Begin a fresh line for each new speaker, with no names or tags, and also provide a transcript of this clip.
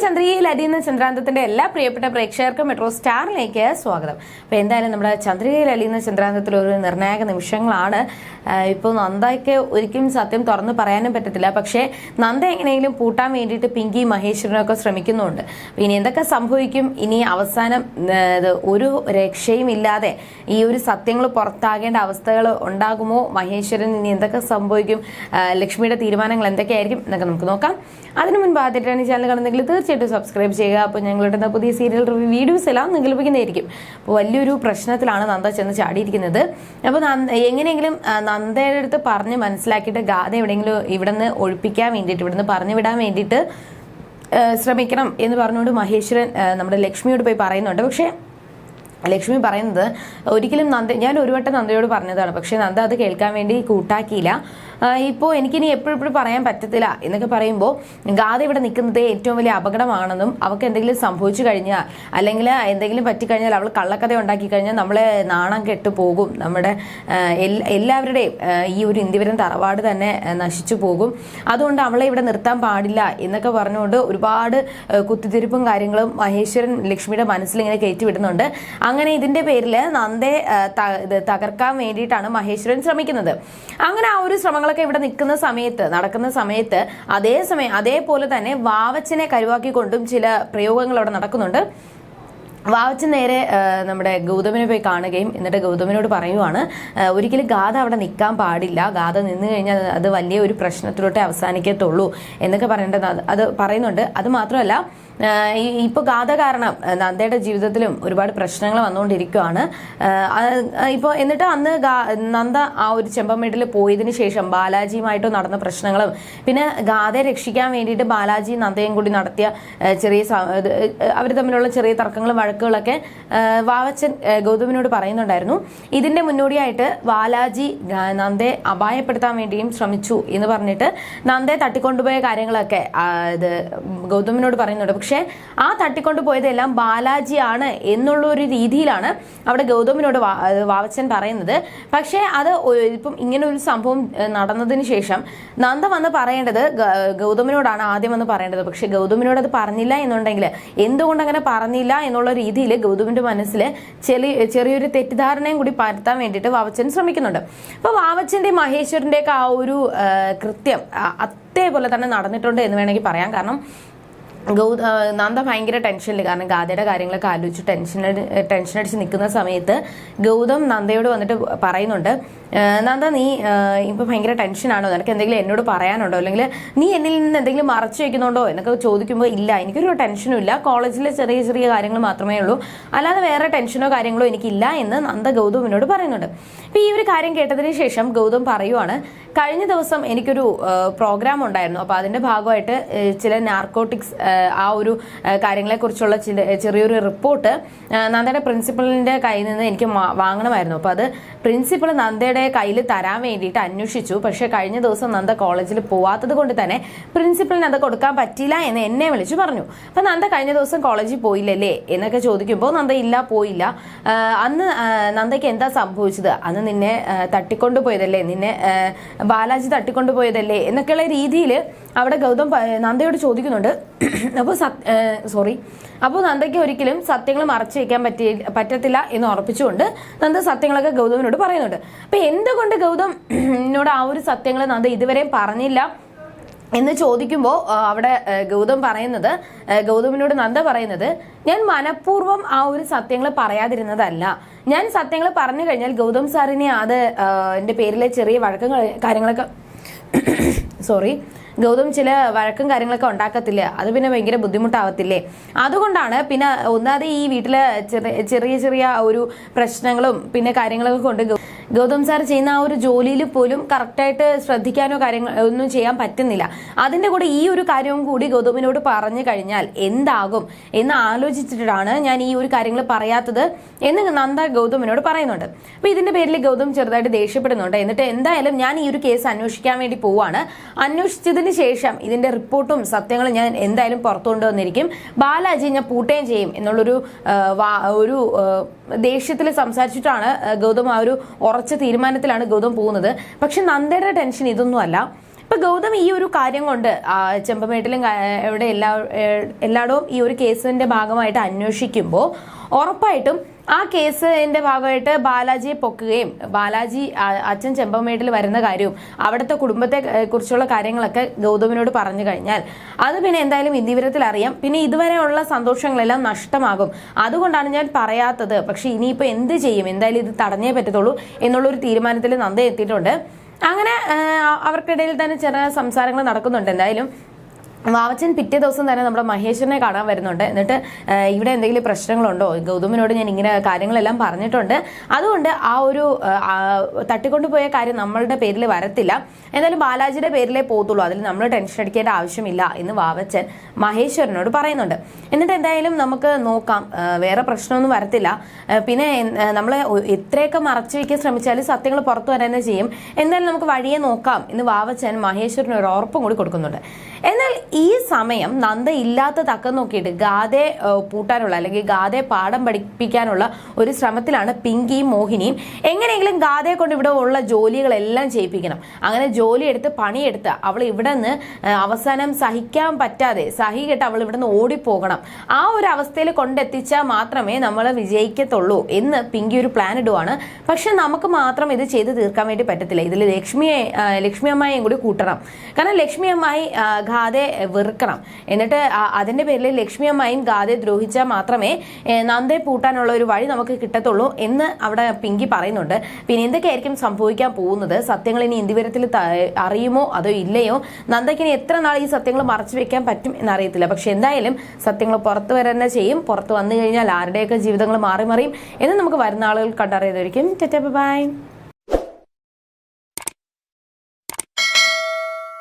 ചന്ദ്രികയിൽ അലിയുന്ന ചന്ദ്രാന്തത്തിന്റെ എല്ലാ പ്രിയപ്പെട്ട പ്രേക്ഷകർക്കും മെട്രോ സ്റ്റാറിലേക്ക് സ്വാഗതം. അപ്പോൾ എന്തായാലും നമ്മുടെ ചന്ദ്രികയിൽ അലിയുന്ന ചന്ദ്രാന്തത്തിൽ ഒരു നിർണായക നിമിഷങ്ങളാണ്. ഇപ്പോൾ നന്ദയ്ക്ക് ഒരിക്കലും സത്യം തുറന്നു പറയാനും പറ്റത്തില്ല. പക്ഷേ നന്ദ എങ്ങനെയെങ്കിലും പൂട്ടാൻ വേണ്ടിയിട്ട് പിങ്കി മഹേശ്വരനൊക്കെ ശ്രമിക്കുന്നുണ്ട്. ഇനി എന്തൊക്കെ സംഭവിക്കും, ഇനി അവസാനം ഒരു രക്ഷയും ഇല്ലാതെ ഈ ഒരു സത്യങ്ങൾ പുറത്താകേണ്ട അവസ്ഥകൾ ഉണ്ടാകുമോ, മഹേശ്വരൻ ഇനി എന്തൊക്കെ സംഭവിക്കും, ലക്ഷ്മിയുടെ തീരുമാനങ്ങൾ എന്തൊക്കെയായിരിക്കും എന്നൊക്കെ നമുക്ക് നോക്കാം. അതിനു മുൻപ് ആദ്യമായിട്ടാണ് ചാനൽ കാണുന്നെങ്കിൽ തീർച്ചയായിട്ടും സബ്സ്ക്രൈബ് ചെയ്യുക. അപ്പോൾ ഞങ്ങളുടെ പുതിയ സീരിയൽ റിവ്യൂ വീഡിയോസ് എല്ലാം നിങ്ങൾ ലഭിക്കുന്നതായിരിക്കും. അപ്പോൾ വലിയൊരു പ്രശ്നത്തിലാണ് നന്ദ ചെന്ന് ചാടിയിരിക്കുന്നത്. അപ്പോൾ എങ്ങനെയെങ്കിലും നന്ദയുടെ അടുത്ത് പറഞ്ഞ് മനസ്സിലാക്കിയിട്ട് ഗാഥ എവിടെയെങ്കിലും ഇവിടെ നിന്ന് ഒഴിപ്പിക്കാൻ വേണ്ടിയിട്ട്, ഇവിടെ നിന്ന് പറഞ്ഞു വിടാൻ വേണ്ടിയിട്ട് ശ്രമിക്കണം എന്ന് പറഞ്ഞുകൊണ്ട് മഹേശ്വരൻ നമ്മുടെ ലക്ഷ്മിയോട് പോയി പറയുന്നുണ്ട്. പക്ഷേ ലക്ഷ്മി പറയുന്നത് ഒരിക്കലും ഞാൻ ഒരു വട്ടം നന്ദയോട് പറഞ്ഞതാണ്, പക്ഷേ നന്ദ അത് കേൾക്കാൻ വേണ്ടി കൂട്ടാക്കിയില്ല. ഇപ്പോൾ എനിക്കിനി എപ്പോഴും പറയാൻ പറ്റത്തില്ല എന്നൊക്കെ പറയുമ്പോൾ ഗാഥ ഇവിടെ നിൽക്കുന്നത് ഏറ്റവും വലിയ അപകടമാണെന്നും അവൾക്ക് എന്തെങ്കിലും സംഭവിച്ചു കഴിഞ്ഞാൽ അല്ലെങ്കിൽ എന്തെങ്കിലും പറ്റിക്കഴിഞ്ഞാൽ അവൾ കള്ളക്കഥ ഉണ്ടാക്കി കഴിഞ്ഞാൽ നമ്മളെ നാണം കെട്ടു പോകും, നമ്മുടെ എല്ലാവരുടെയും ഈ ഒരു ഇന്ത്യവരം തറവാട് തന്നെ നശിച്ചു പോകും, അതുകൊണ്ട് അവളെ ഇവിടെ നിർത്താൻ പാടില്ല എന്നൊക്കെ പറഞ്ഞുകൊണ്ട് ഒരുപാട് കുത്തിത്തിരിപ്പും കാര്യങ്ങളും മഹേശ്വരൻ ലക്ഷ്മിയുടെ മനസ്സിൽ ഇങ്ങനെ കയറ്റി വിടുന്നുണ്ട്. അങ്ങനെ ഇതിന്റെ പേരിൽ നന്ദയെ തകർക്കാൻ വേണ്ടിയിട്ടാണ് മഹേശ്വരൻ ശ്രമിക്കുന്നത്. അങ്ങനെ ആ ഒരു ശ്രമങ്ങളൊക്കെ ഇവിടെ നടക്കുന്ന സമയത്ത് അതേപോലെ തന്നെ വാവച്ചനെ കരുവാക്കിക്കൊണ്ടും ചില പ്രയോഗങ്ങൾ അവിടെ നടക്കുന്നുണ്ട്. വാവച്ചൻ നേരെ നമ്മുടെ ഗൗതമിനെ പോയി കാണുകയും എന്നിട്ട് ഗൗതമിനോട് പറയുവാണ്, ഒരിക്കലും ഗാഥ അവിടെ നിൽക്കാൻ പാടില്ല, ഗാഥ നിന്ന് കഴിഞ്ഞാൽ അത് വലിയ ഒരു പ്രശ്നത്തിലോട്ടേ അവസാനിക്കത്തുള്ളൂ എന്നൊക്കെ അത് പറയുന്നുണ്ട്. അത് മാത്രമല്ല, ഇപ്പോൾ ഗാഥ കാരണം നന്ദയുടെ ജീവിതത്തിലും ഒരുപാട് പ്രശ്നങ്ങൾ വന്നുകൊണ്ടിരിക്കുകയാണ്. ഇപ്പോൾ എന്നിട്ട് അന്ന് നന്ദ ആ ഒരു ചെമ്പമ്മേട്ടിൽ പോയതിന് ശേഷം ബാലാജിയുമായിട്ട് നടന്ന പ്രശ്നങ്ങളും പിന്നെ ഗാഥയെ രക്ഷിക്കാൻ വേണ്ടിയിട്ട് ബാലാജി നന്ദയും കൂടി നടത്തിയ അവർ തമ്മിലുള്ള ചെറിയ തർക്കങ്ങളും വഴക്കുകളൊക്കെ വാവച്ചൻ ഗൗതമിനോട് പറയുന്നുണ്ടായിരുന്നു. ഇതിന്റെ മുന്നോടിയായിട്ട് ബാലാജി നന്ദയെ അപായപ്പെടുത്താൻ വേണ്ടിയും ശ്രമിച്ചു എന്ന് പറഞ്ഞിട്ട് നന്ദയെ തട്ടിക്കൊണ്ടുപോയ കാര്യങ്ങളൊക്കെ ഗൗതമിനോട് പറയുന്നുണ്ട്. പക്ഷെ ആ തട്ടിക്കൊണ്ടുപോയതെല്ലാം ബാലാജിയാണ് എന്നുള്ള ഒരു രീതിയിലാണ് അവിടെ ഗൗതമിനോട് വാവച്ചൻ പറയുന്നത്. പക്ഷേ അത് ഇപ്പം ഇങ്ങനെ ഒരു സംഭവം നടന്നതിന് ശേഷം നന്ദ വന്ന് പറയേണ്ടത് ഗൗതമിനോടാണ് ആദ്യം വന്ന് പറയേണ്ടത്. പക്ഷെ ഗൗതമിനോട് അത് പറഞ്ഞില്ല എന്നുണ്ടെങ്കിൽ എന്തുകൊണ്ട് അങ്ങനെ പറഞ്ഞില്ല എന്നുള്ള രീതിയിൽ ഗൗതമിന്റെ മനസ്സിൽ ചെറിയൊരു തെറ്റിദ്ധാരണയും കൂടി പരത്താൻ വേണ്ടിയിട്ട് വാവച്ചൻ ശ്രമിക്കുന്നുണ്ട്. അപ്പൊ വാവച്ചന്റെ മഹേശ്വരന്റെ ഒക്കെ ആ ഒരു കൃത്യം അതേപോലെ തന്നെ നടന്നിട്ടുണ്ട് എന്ന് വേണമെങ്കിൽ പറയാം. കാരണം നന്ദ ഭയങ്കര ടെൻഷനിൽ, കാരണം ഗാഥയുടെ കാര്യങ്ങളൊക്കെ ആലോചിച്ച് ടെൻഷൻ അടിച്ച് നിൽക്കുന്ന സമയത്ത് ഗൗതം നന്ദയോട് വന്നിട്ട് പറയുന്നുണ്ട്, നന്ദ നീ ഇപ്പൊ ഭയങ്കര ടെൻഷനാണോ, നിനക്ക് എന്തെങ്കിലും എന്നോട് പറയാനുണ്ടോ, അല്ലെങ്കിൽ നീ എന്നിൽ നിന്ന് എന്തെങ്കിലും മറച്ചു വെക്കുന്നുണ്ടോ എന്നൊക്കെ ചോദിക്കുമ്പോൾ ഇല്ല, എനിക്കൊരു ടെൻഷനും ഇല്ല, കോളേജിലെ ചെറിയ കാര്യങ്ങൾ മാത്രമേ ഉള്ളൂ, അല്ലാതെ വേറെ ടെൻഷനോ കാര്യങ്ങളോ എനിക്കില്ല എന്ന് നന്ദ ഗൗതമിനോട് പറയുന്നുണ്ട്. അപ്പൊ ഈ ഒരു കാര്യം കേട്ടതിന് ശേഷം ഗൗതം പറയുവാണ്, കഴിഞ്ഞ ദിവസം എനിക്കൊരു പ്രോഗ്രാം ഉണ്ടായിരുന്നു, അപ്പൊ അതിന്റെ ഭാഗമായിട്ട് ചില നാർക്കോട്ടിക്സ് ആ ഒരു കാര്യങ്ങളെക്കുറിച്ചുള്ള ചെറിയൊരു റിപ്പോർട്ട് നന്ദയുടെ പ്രിൻസിപ്പളിന്റെ കയ്യിൽ നിന്ന് എനിക്ക് വാങ്ങണമായിരുന്നു. അപ്പോൾ അത് പ്രിൻസിപ്പൾ നന്ദയുടെ കയ്യിൽ തരാൻ വേണ്ടിയിട്ട് അന്വേഷിച്ചു. പക്ഷെ കഴിഞ്ഞ ദിവസം നന്ദ കോളേജിൽ പോവാത്തത് കൊണ്ട് തന്നെ പ്രിൻസിപ്പളിന് അത് കൊടുക്കാൻ പറ്റില്ല എന്ന് എന്നെ വിളിച്ചു പറഞ്ഞു. അപ്പം നന്ദ കഴിഞ്ഞ ദിവസം കോളേജിൽ പോയില്ലല്ലേ എന്നൊക്കെ ചോദിക്കുമ്പോൾ നന്ദ ഇല്ല, പോയില്ല. അന്ന് നന്ദയ്ക്ക് എന്താ സംഭവിച്ചത്, അന്ന് നിന്നെ തട്ടിക്കൊണ്ടുപോയതല്ലേ, നിന്നെ ബാലാജി തട്ടിക്കൊണ്ടുപോയതല്ലേ എന്നൊക്കെയുള്ള രീതിയിൽ അവിടെ ഗൗതം നന്ദയോട് ചോദിക്കുന്നുണ്ട്. അപ്പോൾ നന്ദയ്ക്ക് ഒരിക്കലും സത്യങ്ങൾ മറച്ചു വയ്ക്കാൻ പറ്റത്തില്ല എന്ന് ഉറപ്പിച്ചുകൊണ്ട് നന്ദ സത്യങ്ങളൊക്കെ ഗൗതമിനോട് പറയുന്നുണ്ട്. അപ്പൊ എന്തുകൊണ്ട് ഗൗതമിനോട് ആ ഒരു സത്യങ്ങൾ നന്ദ ഇതുവരെയും പറഞ്ഞില്ല എന്ന് ചോദിക്കുമ്പോൾ അവിടെ ഗൗതമിനോട് നന്ദ പറയുന്നത്, ഞാൻ മനഃപൂർവ്വം ആ ഒരു സത്യങ്ങൾ പറയാതിരുന്നതല്ല, ഞാൻ സത്യങ്ങൾ പറഞ്ഞു കഴിഞ്ഞാൽ ഗൗതം സാറിനെ അത് എൻ്റെ പേരിലെ ചെറിയ വഴക്കം കാര്യങ്ങളൊക്കെ ഗൗതം ചില വഴക്കും കാര്യങ്ങളൊക്കെ ഉണ്ടാക്കത്തില്ലേ, അത് പിന്നെ ഭയങ്കര ബുദ്ധിമുട്ടാവത്തില്ലേ, അതുകൊണ്ടാണ്. പിന്നെ ഒന്നാമത് ഈ വീട്ടിലെ ചെറിയ ഒരു പ്രശ്നങ്ങളും പിന്നെ കാര്യങ്ങളൊക്കെ കൊണ്ട് ഗൗതം സാർ ചെയ്യുന്ന ആ ഒരു ജോലിയിൽ പോലും കറക്റ്റായിട്ട് ശ്രദ്ധിക്കാനോ കാര്യങ്ങൾ ഒന്നും ചെയ്യാൻ പറ്റുന്നില്ല. അതിൻ്റെ കൂടെ ഈ ഒരു കാര്യവും കൂടി ഗൗതമിനോട് പറഞ്ഞു കഴിഞ്ഞാൽ എന്താകും എന്ന് ആലോചിച്ചിട്ടാണ് ഞാൻ ഈ ഒരു കാര്യങ്ങൾ പറയാത്തത് എന്ന് നന്ദ ഗൗതമിനോട് പറയുന്നുണ്ട്. അപ്പൊ ഇതിന്റെ പേരിൽ ഗൗതം ചെറുതായിട്ട് ദേഷ്യപ്പെടുന്നുണ്ട്. എന്നിട്ട് എന്തായാലും ഞാൻ ഈ ഒരു കേസ് അന്വേഷിക്കാൻ വേണ്ടി പോവാണ്, അന്വേഷിച്ചതിന് ശേഷം ഇതിന്റെ റിപ്പോർട്ടും സത്യങ്ങളും ഞാൻ എന്തായാലും പുറത്തു കൊണ്ടുവന്നിരിക്കും, ബാലാജി ഞാൻ പൂട്ടുകയും ചെയ്യും എന്നുള്ളൊരു ദേഷ്യത്തിൽ സംസാരിച്ചിട്ടാണ് ഗൗതം ആ ഒരു ഉറച്ച തീരുമാനത്തിലാണ് ഗൗതം പോകുന്നത്. പക്ഷെ നന്ദയുടെ ടെൻഷൻ ഇതൊന്നുമല്ല. ഇപ്പൊ ഗൗതം ഈ ഒരു കാര്യം കൊണ്ട് ചെമ്പമേട്ടിലും ഇവിടെ എല്ലായിടവും ഈ ഒരു കേസിന്റെ ഭാഗമായിട്ട് അന്വേഷിക്കുമ്പോൾ ഉറപ്പായിട്ടും ആ കേസിന്റെ ഭാഗമായിട്ട് ബാലാജിയെ പൊക്കുകയും ബാലാജി അച്ഛൻ ചെമ്പമേട്ടിൽ വരുന്ന കാര്യവും അവിടുത്തെ കുടുംബത്തെ കുറിച്ചുള്ള കാര്യങ്ങളൊക്കെ ഗൗതമിനോട് പറഞ്ഞു കഴിഞ്ഞാൽ അത് പിന്നെ എന്തായാലും ഇന്ത്യവിവരത്തിൽ അറിയാം. പിന്നെ ഇതുവരെയുള്ള സന്തോഷങ്ങളെല്ലാം നഷ്ടമാകും. അതുകൊണ്ടാണ് ഞാൻ പറയാത്തത്. പക്ഷെ ഇനിയിപ്പോൾ എന്ത് ചെയ്യും, എന്തായാലും ഇത് തടഞ്ഞേ പറ്റത്തുള്ളൂ എന്നുള്ളൊരു തീരുമാനത്തിൽ നന്ദ എത്തിയിട്ടുണ്ട്. അങ്ങനെ അവർക്കിടയിൽ തന്നെ ചെറിയ സംസാരങ്ങൾ നടക്കുന്നുണ്ട്. എന്തായാലും വാവച്ചൻ പിറ്റേ ദിവസം തന്നെ നമ്മുടെ മഹേശ്വരനെ കാണാൻ വരുന്നുണ്ട്. എന്നിട്ട് ഇവിടെ എന്തെങ്കിലും പ്രശ്നങ്ങളുണ്ടോ, ഗൗതമിനോട് ഞാൻ ഇങ്ങനെ കാര്യങ്ങളെല്ലാം പറഞ്ഞിട്ടുണ്ട്, അതുകൊണ്ട് ആ ഒരു തട്ടിക്കൊണ്ടുപോയ കാര്യം നമ്മളുടെ പേരിൽ വരത്തില്ല, എന്തായാലും ബാലാജിയുടെ പേരിലേ പോകത്തുള്ളൂ, അതിൽ നമ്മൾ ടെൻഷൻ അടിക്കേണ്ട ആവശ്യമില്ല എന്ന് വാവച്ചൻ മഹേശ്വരനോട് പറയുന്നുണ്ട്. എന്നിട്ട് എന്തായാലും നമുക്ക് നോക്കാം, വേറെ പ്രശ്നമൊന്നും വരത്തില്ല. പിന്നെ നമ്മൾ എത്രയൊക്കെ മറച്ചു വയ്ക്കാൻ ശ്രമിച്ചാലും സത്യങ്ങൾ പുറത്തു വരാൻ ചെയ്യും. എന്തായാലും നമുക്ക് വഴിയെ നോക്കാം എന്ന് വാവച്ചൻ മഹേശ്വരന് ഒരു ഉറപ്പും കൂടി കൊടുക്കുന്നുണ്ട്. എന്നാൽ ഈ സമയം നന്ദ ഇല്ലാത്ത തക്കം നോക്കിയിട്ട് ഗാഥയെ പൂട്ടാനുള്ള അല്ലെങ്കിൽ ഗാഥയെ പാഠം പഠിപ്പിക്കാനുള്ള ഒരു ശ്രമത്തിലാണ് പിങ്കിയും മോഹിനിയും. എങ്ങനെയെങ്കിലും ഗാഥയെ കൊണ്ട് ഇവിടെ ഉള്ള ജോലികളെല്ലാം ചെയ്യിപ്പിക്കണം. അങ്ങനെ ജോലിയെടുത്ത് പണിയെടുത്ത് അവൾ ഇവിടെ നിന്ന് അവസാനം സഹിക്കാൻ പറ്റാതെ സഹി കെട്ട് അവൾ ഇവിടെ നിന്ന് ഓടിപ്പോകണം. ആ ഒരു അവസ്ഥയിൽ കൊണ്ടെത്തിച്ചാൽ മാത്രമേ നമ്മൾ വിജയിക്കത്തുള്ളൂ എന്ന് പിങ്കി ഒരു പ്ലാൻ ഇടുവാണ്. പക്ഷെ നമുക്ക് മാത്രം ഇത് ചെയ്ത് തീർക്കാൻ വേണ്ടി പറ്റത്തില്ല. ഇതിൽ ലക്ഷ്മി അമ്മായിയും കൂടി കൂട്ടണം. കാരണം ലക്ഷ്മി അമ്മായി ഗാഥയെ വെറുക്കണം. എന്നിട്ട് അതിന്റെ പേരിൽ ലക്ഷ്മി അമ്മായും ഗാഥയെ ദ്രോഹിച്ചാൽ മാത്രമേ നന്ദയെ പൂട്ടാനുള്ള ഒരു വഴി നമുക്ക് കിട്ടത്തുള്ളൂ എന്ന് അവിടെ പിങ്കി പറയുന്നുണ്ട്. പിന്നെ എന്തൊക്കെയായിരിക്കും സംഭവിക്കാൻ പോകുന്നത്, സത്യങ്ങൾ ഇനി ഇന്ത്യവിവരത്തിൽ അറിയുമോ അതോ ഇല്ലയോ, നന്ദയ്ക്ക് ഇനി എത്ര നാൾ ഈ സത്യങ്ങൾ മറച്ചു വെക്കാൻ പറ്റും എന്നറിയത്തില്ല. പക്ഷെ എന്തായാലും സത്യങ്ങൾ പുറത്തു വരാൻ ചെയ്യും. പുറത്തു വന്നു കഴിഞ്ഞാൽ ആരുടെയൊക്കെ ജീവിതങ്ങൾ മാറി മറിയും എന്ന് നമുക്ക് വരുന്ന ആളുകൾ കണ്ടറിയാതായിരിക്കും. ബൈ.